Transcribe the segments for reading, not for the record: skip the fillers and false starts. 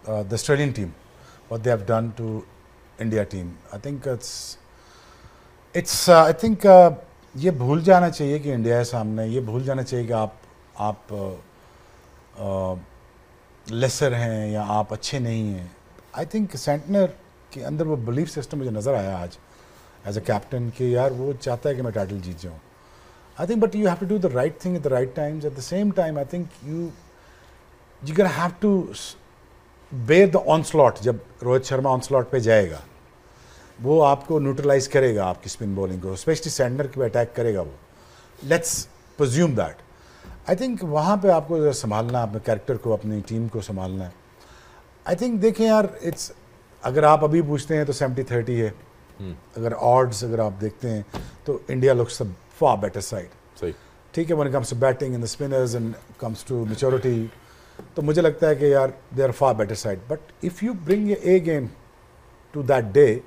the Australian team, what they have done to India team. I think I think ये भूल जाना चाहिए कि इंडिया है सामने, ये भूल जाना चाहिए कि आप लेसर हैं या आप अच्छे नहीं हैं. आई थिंक सेंटनर के अंदर वो बिलीफ सिस्टम मुझे नज़र आया आज एज अ कैप्टन कि यार वो चाहता है कि मैं टाइटल जीत जाऊँ. I think but you have to do the right thing at the right times. At the same time I think you gonna have to bear the onslaught. जब रोहित शर्मा ऑनस्लॉट पे जाएगा वो आपको न्यूट्रलाइज करेगा, आपकी स्पिन बॉलिंग को, specially centre के attack करेगा वो. Let's presume that. I think वहाँ पे आपको संभालना, अपने कैरेक्टर को, अपनी टीम को संभालना है. आई थिंक देखें यार, इट्स अगर आप अभी पूछते हैं तो 70-30 है. अगर ऑड्स अगर आप देखते हैं तो India looks the far better side. सही, ठीक है. When it comes to batting and the spinners and comes to maturity, तो मुझे लगता है कि यार they are far better side. But if you bring a game to that day,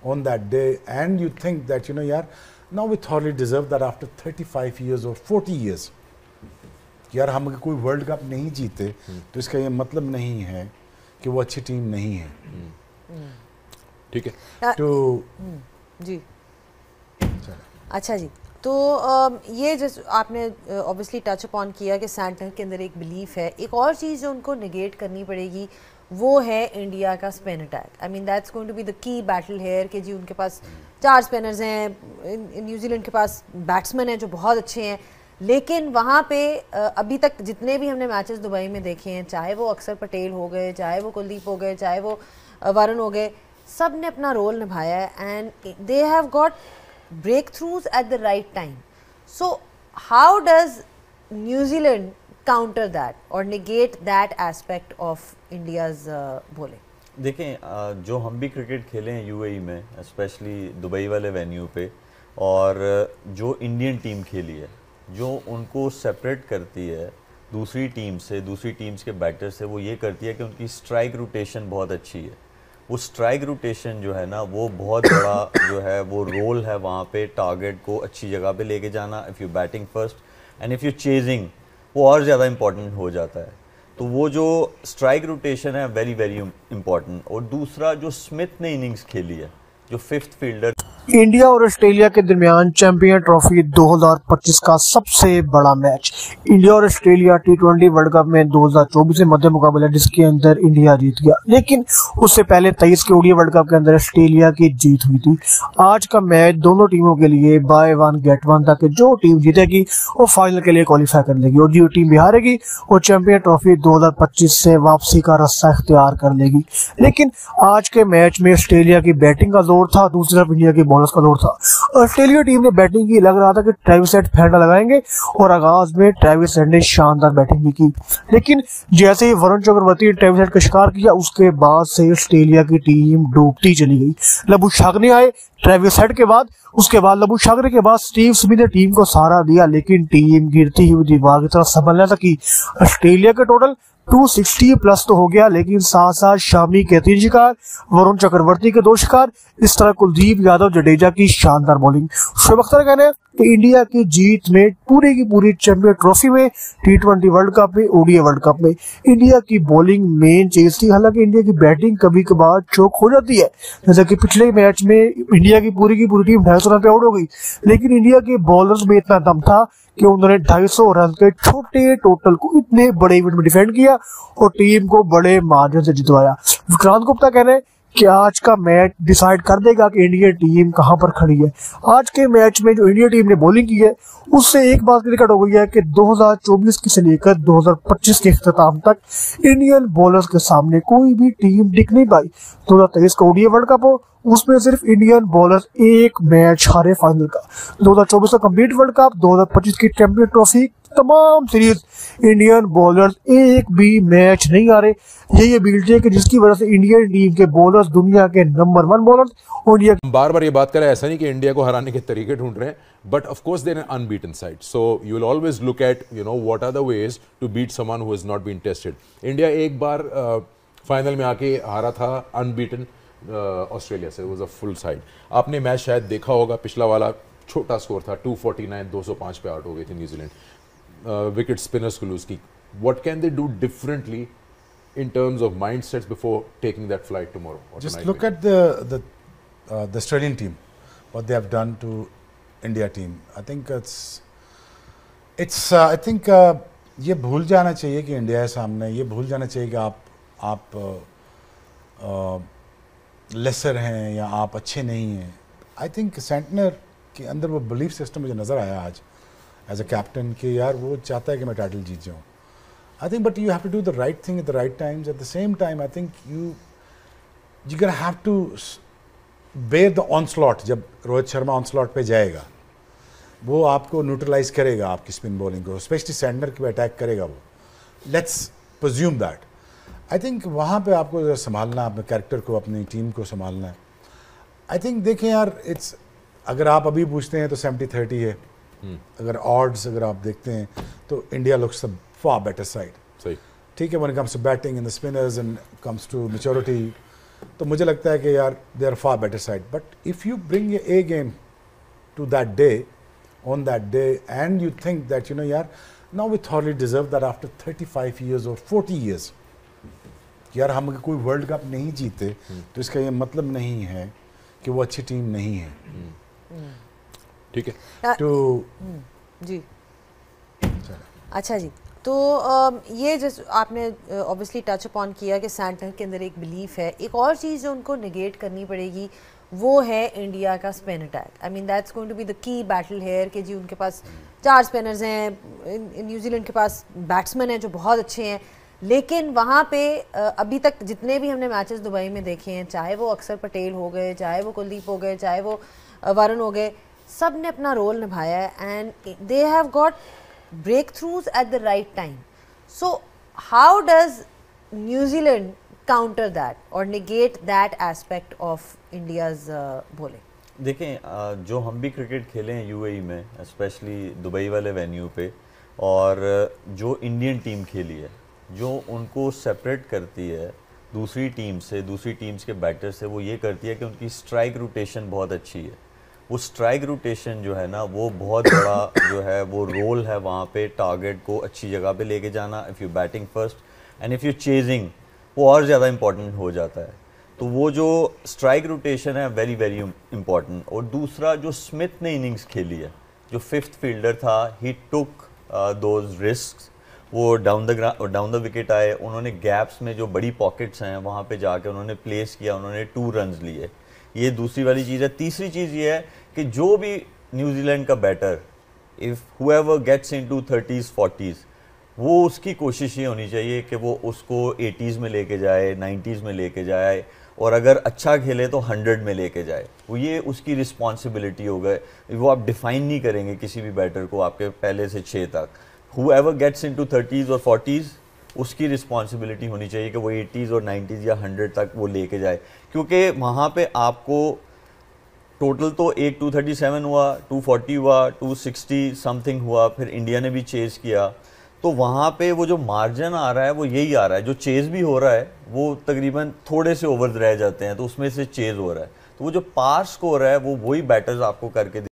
on that day, and you think that yaar, now we thoroughly deserve that after 35 years or 40 years, यार हम कोई world cup नहीं जीते तो इसका ये मतलब नहीं है कि वो अच्छी टीम नहीं है. ठीक है. तो जी अच्छा जी, तो ये जैसे आपने ऑब्वियसली टच अपॉन किया कि सेंटर के अंदर एक बिलीफ है. एक और चीज़ जो उनको निगेट करनी पड़ेगी वो है इंडिया का spin attack. I mean that's going to be the key battle here कि जी उनके पास 4 स्पिनर्स हैं, न्यूजीलैंड के पास बैट्समैन हैं जो बहुत अच्छे हैं, लेकिन वहाँ पे अभी तक जितने भी हमने मैचेस दुबई में देखे हैं, चाहे वो अक्षर पटेल हो गए, चाहे वो कुलदीप हो गए, चाहे वो वरुण हो गए, सब ने अपना रोल निभाया है and they have got breakthroughs at the right time. So how does New Zealand counter that or negate that aspect of India's bowling? देखें, जो हम भी क्रिकेट खेले हैं यूएई में, स्पेशली दुबई वाले वेन्यू पे, और जो इंडियन टीम खेली है, जो उनको सेपरेट करती है दूसरी टीम से, दूसरी टीम्स के बैटर से, वो ये करती है कि उनकी स्ट्राइक रोटेशन बहुत अच्छी है. वो स्ट्राइक रोटेशन जो है ना, वो बहुत बड़ा जो है वो रोल है वहाँ पे टारगेट को अच्छी जगह पे लेके जाना. If you batting first and if you chasing, वो और ज़्यादा इम्पॉर्टेंट हो जाता है. तो वो जो स्ट्राइक रोटेशन है वेरी वेरी इम्पॉर्टेंट. और दूसरा जो स्मिथ ने इनिंग्स खेली है, जो 5th फील्डर. इंडिया और ऑस्ट्रेलिया के दरमियान चैंपियन ट्रॉफी 2025 का सबसे बड़ा मैच. इंडिया और ऑस्ट्रेलिया T20 वर्ल्ड कप में 2024 में मध्य मुकाबला जिसके अंदर इंडिया जीत गया, लेकिन उससे पहले 23 के ओडीआई वर्ल्ड कप के अंदर ऑस्ट्रेलिया की जीत हुई थी. आज का मैच दोनों टीमों के लिए बाय वन गेट वन था कि जो टीम जीतेगी वो फाइनल के लिए क्वालिफाई कर लेगी और जो टीम भी हारेगी वो चैंपियन ट्रॉफी 2025 से वापसी का रास्ता इख्तियार कर लेगी. लेकिन आज के मैच में ऑस्ट्रेलिया की बैटिंग का जोर था, दूसरी तरफ इंडिया की बॉलर्स का दौर था. ऑस्ट्रेलिया टीम ने बैटिंग की, लग रहा था कि ट्रेविस हेड फेंटा लगाएंगे और आगाज में ट्रेविस हेड ने शानदार बैटिंग भी की, लेकिन जैसे ही वरुण चक्रवर्ती ने ट्रेविस हेड का शिकार किया उसके बाद से ऑस्ट्रेलिया की टीम डूबती चली गई. लबुशागने आए ट्रेविस हेड के बाद, उसके बाद लबुशागने के बाद स्टीव स्मिथ ने टीम को सहारा दिया, लेकिन टीम गिरती हुई दीवार की तरफ संभलने तक. ऑस्ट्रेलिया के टोटल 260 प्लस तो हो गया, लेकिन साथ साथ शामी के 3 शिकार, वरुण चक्रवर्ती के 2 शिकार, इस तरह कुलदीप यादव जडेजा की शानदार बॉलिंग. शुएब अख्तर का कहना है कि इंडिया की जीत में पूरी की पूरी चैंपियन ट्रॉफी में, T20 वर्ल्ड कप में, ओडीआई वर्ल्ड कप में इंडिया की बॉलिंग मेन चीज थी. हालांकि इंडिया की बैटिंग कभी कभार चौक हो जाती है, जैसे कि पिछले मैच में इंडिया की पूरी टीम 250 रन पे आउट हो गई, लेकिन इंडिया के बॉलर्स में इतना दम था कि उन्होंने 250 रन के छोटे टोटल को इतने बड़े इवेंट में डिफेंड किया और टीम को बड़े मार्जिन से जितवाया. विक्रांत गुप्ता कह रहे हैं कि आज का मैच डिसाइड कर देगा कि इंडिया टीम कहां पर खड़ी है. आज के मैच में जो इंडिया टीम ने बॉलिंग की है उससे एक बात क्लियर हो गई है कि 2024 से लेकर 2025 के अख्ताम तक इंडियन बॉलर्स के सामने कोई भी टीम टिक नहीं पाई. 2023 का ओडीआई वर्ल्ड कप हो, उसमें सिर्फ इंडियन बॉलर्स एक मैच हारे फाइनल का. 2024 का कंप्लीट वर्ल्ड कप, 2025 की चैंपियन ट्रॉफी, तमाम सीरीज इंडियन बॉलर्स एक भी मैच नहीं हारे. यही एबिलिटी है कि जिसकी वजह से इंडियन टीम के बॉलर्स दुनिया के नंबर 1 बॉलर्स. इंडिया बार बार ये बात करें, ऐसा नहीं कि इंडिया को हराने के तरीके ढूंढ रहे हैं, but of course there are unbeaten side, so you will always look at what are the ways to beat someone who has not been tested. India एक बार फाइनल में आके हारा था अनबीटन ऑस्ट्रेलिया से, वाज अ फुल साइड. आपने match शायद देखा होगा, पिछला वाला छोटा स्कोर था 249, 205 पे आउट हो गई थी न्यूजीलैंड. विकेट स्पिनर्स को लूज की. What can they do differently in terms of mindsets before taking that flight tomorrow? Or Just tonight look maybe? at the Australian team, what they have done to India team. I think I think ये भूल जाना चाहिए कि India है सामने, ये भूल जाना चाहिए कि आप लेसर हैं या आप अच्छे नहीं हैं. आई थिंक सेंटनर के अंदर वो बिलीफ सिस्टम मुझे नज़र आया आज एज अ कैप्टन कि यार वो चाहता है कि मैं टाइटल जीत जाऊँ. I think, but you have to do the right thing at the right times. At the same time, I think you're gonna have to bear the onslaught. जब रोहित शर्मा onslaught पे जाएगा, वो आपको न्यूट्रलाइज करेगा आपकी स्पिन बॉलिंग को, specially Santner के attack करेगा वो. Let's presume that. I think वहाँ पे आपको संभालना, अपने कैरेक्टर को, अपनी टीम को संभालना है. आई थिंक देखें यार, इट्स अगर आप अभी पूछते हैं तो 70-30 है. अगर ऑड्स अगर आप देखते हैं तो India looks the far better side. सही. ठीक है, when it comes to batting and the spinners and comes to maturity, तो मुझे लगता है कि यार they are far better side. But if you bring your A game to that day, on that day, and you think that यार now we thoroughly deserve that after 35 years or 40 years, यार हम अगर कोई world cup नहीं जीते तो इसका ये मतलब नहीं है कि वो अच्छी टीम नहीं है. ठीक है. तो जी अच्छा जी, तो ये जैसे आपने ऑब्वियसली टच अपॉन किया कि सैंटनर के अंदर एक बिलीफ है. एक और चीज़ जो उनको निगेट करनी पड़ेगी वो है इंडिया का spin attack. I mean that's going to be the key battle here कि जी उनके पास 4 स्पिनर्स हैं, न्यूजीलैंड के पास बैट्समैन हैं जो बहुत अच्छे हैं, लेकिन वहाँ पे अभी तक जितने भी हमने मैचेस दुबई में देखे हैं, चाहे वो अक्षर पटेल हो गए, चाहे वो कुलदीप हो गए, चाहे वो वरुण हो गए, सब ने अपना रोल निभाया है and they have got breakthroughs at the right time. So how does New Zealand counter that or negate that aspect of India's bowling? देखें, जो हम भी क्रिकेट खेले हैं यूएई में, स्पेशली दुबई वाले वेन्यू पे, और जो इंडियन टीम खेली है, जो उनको सेपरेट करती है दूसरी टीम से, दूसरी टीम्स के बैटर से, वो ये करती है कि उनकी स्ट्राइक रोटेशन बहुत अच्छी है. वो स्ट्राइक रोटेशन जो है ना, वो बहुत बड़ा जो है वो रोल है वहाँ पे टारगेट को अच्छी जगह पे लेके जाना. If you batting first and if you chasing, वो और ज़्यादा इंपॉर्टेंट हो जाता है. तो वो जो स्ट्राइक रोटेशन है वेरी वेरी इंपॉर्टेंट. और दूसरा, जो स्मिथ ने इनिंग्स खेली है, जो 5th फील्डर था, ही टुक दोज रिस्क्स. वो डाउन द विकेट आए, उन्होंने गैप्स में जो बड़ी पॉकेट्स हैं वहाँ पे जाके उन्होंने प्लेस किया, उन्होंने 2 रन्स लिए. ये दूसरी वाली चीज़ है. तीसरी चीज़ ये है कि जो भी न्यूजीलैंड का batter, if however gets into 30s 40s, वो उसकी कोशिश ये होनी चाहिए कि वो उसको 80s में लेके जाए, 90s में लेके जाए, और अगर अच्छा खेले तो 100 में लेके जाए. वो ये उसकी रिस्पॉन्सिबिलिटी हो गए. वो आप डिफाइन नहीं करेंगे किसी भी बैटर को आपके पहले से 6 तक. हुएवर गेट्स इनटू 30s और 40s, उसकी रिस्पॉन्सिबिलिटी होनी चाहिए कि वो 80s और 90s या 100 तक वो लेके जाए. क्योंकि वहाँ पे आपको टोटल तो एक 237 हुआ, 240 हुआ, 260 समथिंग हुआ, फिर इंडिया ने भी चेज़ किया. तो वहाँ पे वो जो मार्जिन आ रहा है वो यही आ रहा है. जो चेज़ भी हो रहा है वो तकरीबन थोड़े से ओवर रह जाते हैं, तो उसमें से चेज़ हो रहा है. तो वो जो पार स्कोर है वो वही बैटर्स आपको करके